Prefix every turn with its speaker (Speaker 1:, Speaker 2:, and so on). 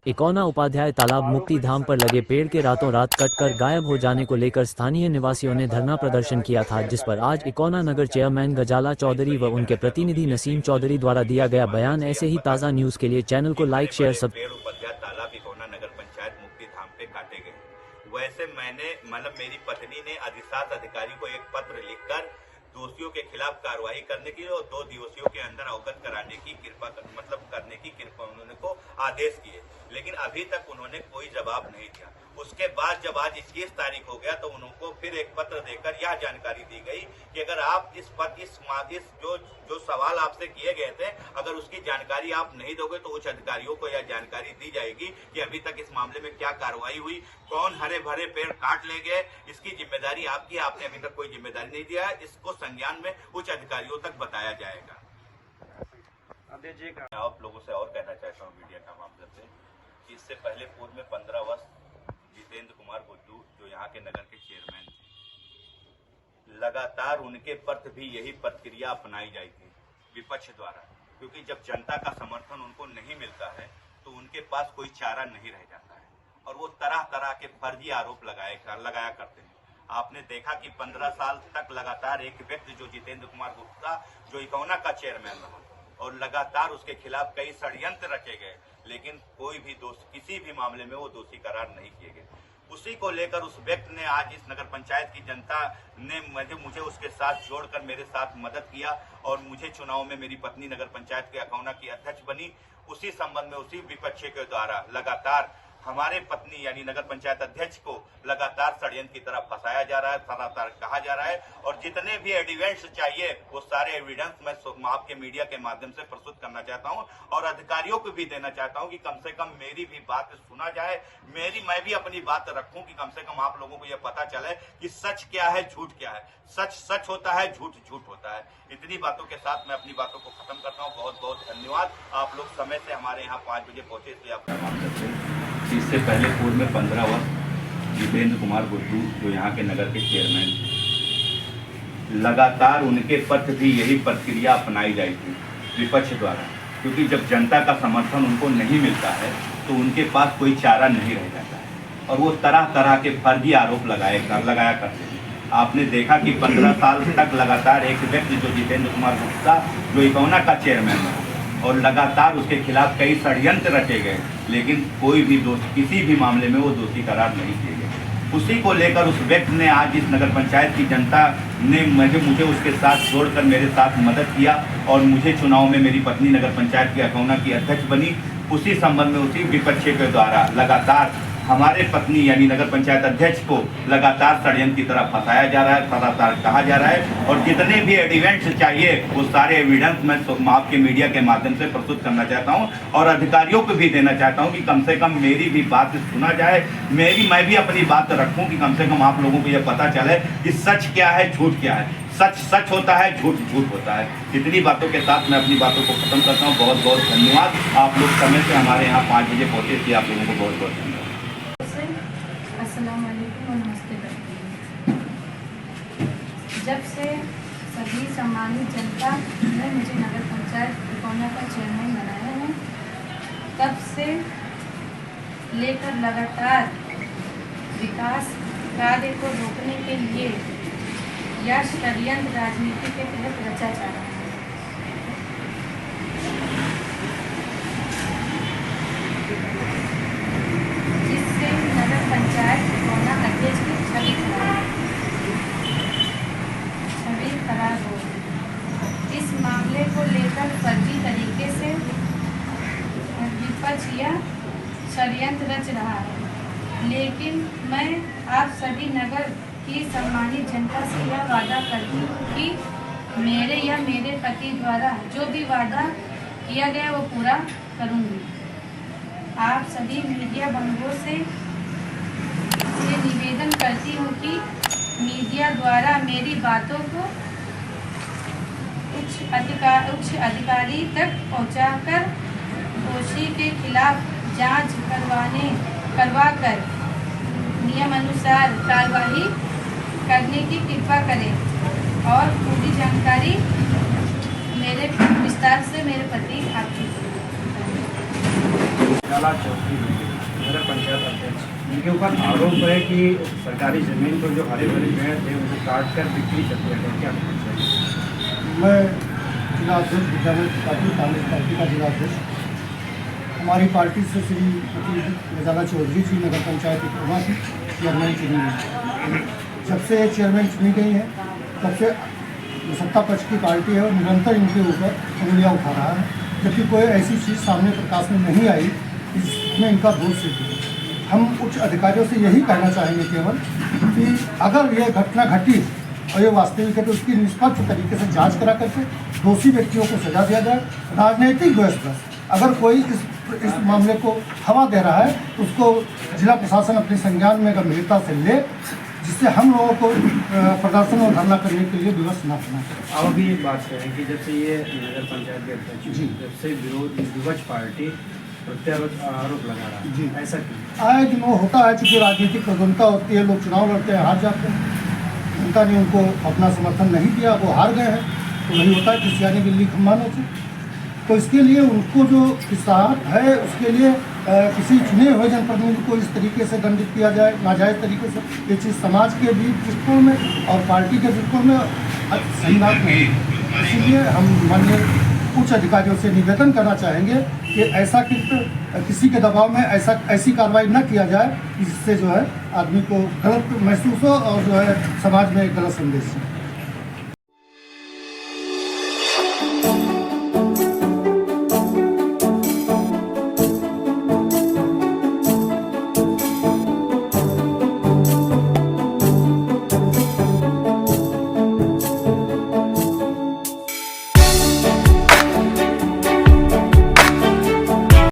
Speaker 1: इकौना उपाध्याय तालाब मुक्ति धाम पर लगे पेड़ के रातों रात कटकर गायब हो जाने को लेकर स्थानीय निवासियों ने धरना प्रदर्शन किया था, जिस पर आज इकौना नगर चेयरमैन गजाला चौधरी व उनके प्रतिनिधि नसीम चौधरी द्वारा दिया गया बयान। ऐसे ही ताज़ा न्यूज़ के लिए चैनल को लाइक शेयर सब।
Speaker 2: पेड़ उपाध्याय तालाब इकौना नगर पंचायत मुक्ति धाम पे काटे गए। वैसे मैंने मेरी पत्नी ने अधिशासी अधिकारी को एक पत्र लिखकर दोषियों के खिलाफ कार्रवाई करने की और 2 दिवसों के अंदर अवगत कराने की करने की उन्होंने को आदेश किए, लेकिन अभी तक उन्होंने कोई जवाब नहीं दिया। उसके बाद जब आज 21 तारीख हो गया तो उनको फिर एक पत्र देकर यह जानकारी दी गई कि अगर आप इस जो सवाल आपसे किए गए थे, अगर उसकी जानकारी आप नहीं दोगे तो उच्च अधिकारियों को यह जानकारी दी जाएगी कि अभी तक इस मामले में क्या कार्रवाई हुई, कौन हरे भरे पेड़ काट ले गए, इसकी जिम्मेदारी आपकी, आपने अभी तक कोई जिम्मेदारी नहीं दिया है। इसको संज्ञान में उच्च अधिकारियों तक बताया जाएगा। आप लोगों से और कहना चाहता हूँ मीडिया का माध्यम से कि इससे पहले पूर्व में 15 वर्ष जितेंद्र कुमार गुड्डू जो यहाँ के नगर के चेयरमैन थे, लगातार उनके प्रति भी यही प्रक्रिया अपनाई जाती थी विपक्ष द्वारा, क्योंकि जब जनता का समर्थन उनको नहीं मिलता है तो उनके पास कोई चारा नहीं रह जाता है और वो तरह तरह के फर्जी आरोप लगाया करते हैं। आपने देखा कि 15 साल तक लगातार एक व्यक्ति जो जितेंद्र कुमार गुप्ता जो इकौना का चेयरमैन रहा और लगातार उसके खिलाफ कई षड्यंत्र रचे गए, लेकिन कोई भी किसी भी मामले में वो दोषी करार नहीं किए गए। उसी को लेकर उस व्यक्ति ने आज इस नगर पंचायत की जनता ने मुझे उसके साथ जोड़कर मेरे साथ मदद किया और मुझे चुनाव में मेरी पत्नी नगर पंचायत के इकौना की अध्यक्ष बनी। उसी संबंध में उसी विपक्ष के द्वारा लगातार हमारे पत्नी यानी नगर पंचायत अध्यक्ष को लगातार षड्यंत्र की तरफ फंसाया जा रहा है, लगातार कहा जा रहा है और जितने भी एविडेंस चाहिए वो सारे एविडेंस मैं आपके मीडिया के माध्यम से प्रस्तुत करना चाहता हूं और अधिकारियों को भी देना चाहता हूं कि कम से कम मेरी भी बात सुना जाए, मैं भी अपनी बात रखूं कि कम से कम आप लोगों को यह पता चले कि सच क्या है, झूठ क्या है। सच सच होता है, झूठ झूठ होता है। इतनी बातों के साथ मैं अपनी बातों को खत्म करता हूँ। बहुत बहुत धन्यवाद। आप लोग समय से हमारे यहाँ 5 बजे पहुंचे, इसलिए आप तमाम करते हैं। इससे पहले पूर्व में 15 वर्ष जितेंद्र कुमार गुड्डू जो यहाँ के नगर के चेयरमैन थे, लगातार उनके प्रति भी यही प्रक्रिया अपनाई जाती थी विपक्ष द्वारा, क्योंकि जब जनता का समर्थन उनको नहीं मिलता है तो उनके पास कोई चारा नहीं रह जाता है और वो तरह तरह के फर्जी आरोप लगाया करते हैं। आपने देखा कि 15 साल तक लगातार एक व्यक्ति जो जितेंद्र कुमार गुप्ता जो इकौना का चेयरमैन रहा और लगातार उसके खिलाफ कई षड्यंत्र रचे गए, लेकिन कोई भी किसी भी मामले में वो दोषी करार नहीं किए गए। उसी को लेकर उस व्यक्ति ने आज इस नगर पंचायत की जनता ने मुझे उसके साथ जोड़कर मेरे साथ मदद किया और मुझे चुनाव में मेरी पत्नी नगर पंचायत की इकौना की अध्यक्ष बनी। उसी संबंध में उसी विपक्ष के द्वारा लगातार हमारे पत्नी यानी नगर पंचायत अध्यक्ष को लगातार षड्यंत्र की तरफ फंसाया जा रहा है, लगातार कहा जा रहा है और जितने भी एविडेंस चाहिए वो सारे एविडेंस मैं आपके मीडिया के माध्यम से प्रस्तुत करना चाहता हूं और अधिकारियों को भी देना चाहता हूं कि कम से कम मेरी भी बात सुना जाए, मैं भी अपनी बात रखूं कि कम से कम आप लोगों को यह पता चले कि सच क्या है, झूठ क्या है। सच सच होता है, झूठ झूठ होता है। इतनी बातों के साथ मैं अपनी बातों को खत्म करता हूँ। बहुत बहुत धन्यवाद। आप लोग समय से हमारे यहाँ 5 बजे पहुँचे, इसलिए आप लोगों को बहुत बहुत धन्यवाद।
Speaker 3: अस्सलाम वालेकुम और नमस्ते करती हूँ। जब से सभी सम्मानित जनता ने मुझे नगर पंचायत इकौना का चेयरमैन बनाया है, तब से लेकर लगातार विकास कार्य को रोकने के लिए यह षड्यंत्र राजनीति के तहत रचा जा रहा है। जिससे नगर पंचायत इकौना अध्यक्ष की छवि खराब हो। इस मामले को लेकर फर्जी तरीके से विपक्ष या षड्यंत्र रच रहा है, लेकिन मैं आप सभी नगर की सम्मानित जनता से यह वादा करती हूँ कि मेरे पति द्वारा जो भी वादा किया गया वो पूरा करूँगी। आप सभी मीडिया बंधुओं से निवेदन करती हूँ कि मीडिया द्वारा मेरी बातों को उच्च अधिकारी तक पहुँचाकर दोषी के खिलाफ जांच करवाकर नियमानुसार कार्रवाई करने की कृपा करें और पूरी जानकारी मेरे विस्तार से मेरे पति आपकी
Speaker 4: गजाला चौधरी नगर पंचायत अध्यक्ष, इनके ऊपर आरोप है कि सरकारी ज़मीन पर जो हरे भरे पेड़ थे उनको काट कर बिक्री कर दिया गया, क्या कहना चाहिए?
Speaker 5: मैं जिला अध्यक्ष विद्यालय पार्टी कांग्रेस पार्टी का जिला अध्यक्ष, हमारी पार्टी से श्री गजाला चौधरी जी नगर पंचायत इकमा की चेयरमैन चुनी गई। जब से चेयरमैन चुनी गई है तब से सत्ता पक्ष की पार्टी है और निरंतर इनके ऊपर उंगलियां उठा रहा है, जबकि कोई ऐसी चीज़ सामने प्रकाश में नहीं आई जिसमें इनका दोष सिद्ध हो। हम उच्च अधिकारियों से यही कहना चाहेंगे केवल कि अगर ये घटना घटी और ये वास्तविक है तो उसकी निष्पक्ष तरीके से जांच करा करके दोषी व्यक्तियों को सजा दिया जाए। राजनीतिक द्वेष अगर कोई इस मामले को हवा दे रहा है तो उसको जिला प्रशासन अपने संज्ञान में गंभीरता से ले, जिससे हम लोगों को प्रदर्शन और धरना करने के लिए विवश न करना चाहिए।
Speaker 4: अब भी एक बात करें कि जब से ये नगर पंचायत के अध्यक्ष जी, जब से विपक्ष पार्टी प्रत्यारोप लगा रहा है,
Speaker 5: जी
Speaker 4: ऐसा क्यों?
Speaker 5: आए दिन वो होता है, चूँकि राजनीतिक प्रबुद्धता होती है, लोग चुनाव लड़ते हैं, हार जाते हैं, जनता ने उनको अपना समर्थन नहीं दिया, वो हार गए हैं, तो वही होता है क्रिश्चियानी बिल्ली खम्मा नोचे। तो इसके लिए उनको जो किसान है उसके लिए किसी चुने हुए जनप्रतिनिधि को इस तरीके से दंडित किया जाए नाजायज़ तरीके से, ये चीज़ समाज के भी दृष्टिकोण में और पार्टी के दृष्टिकोण में सही बात नहीं है। इसीलिए हम माननीय उच्च अधिकारियों से निवेदन करना चाहेंगे कि ऐसा किसी के दबाव में ऐसी कार्रवाई न किया जाए जिससे जो है आदमी को गलत महसूस हो और जो है समाज में एक गलत संदेश हो।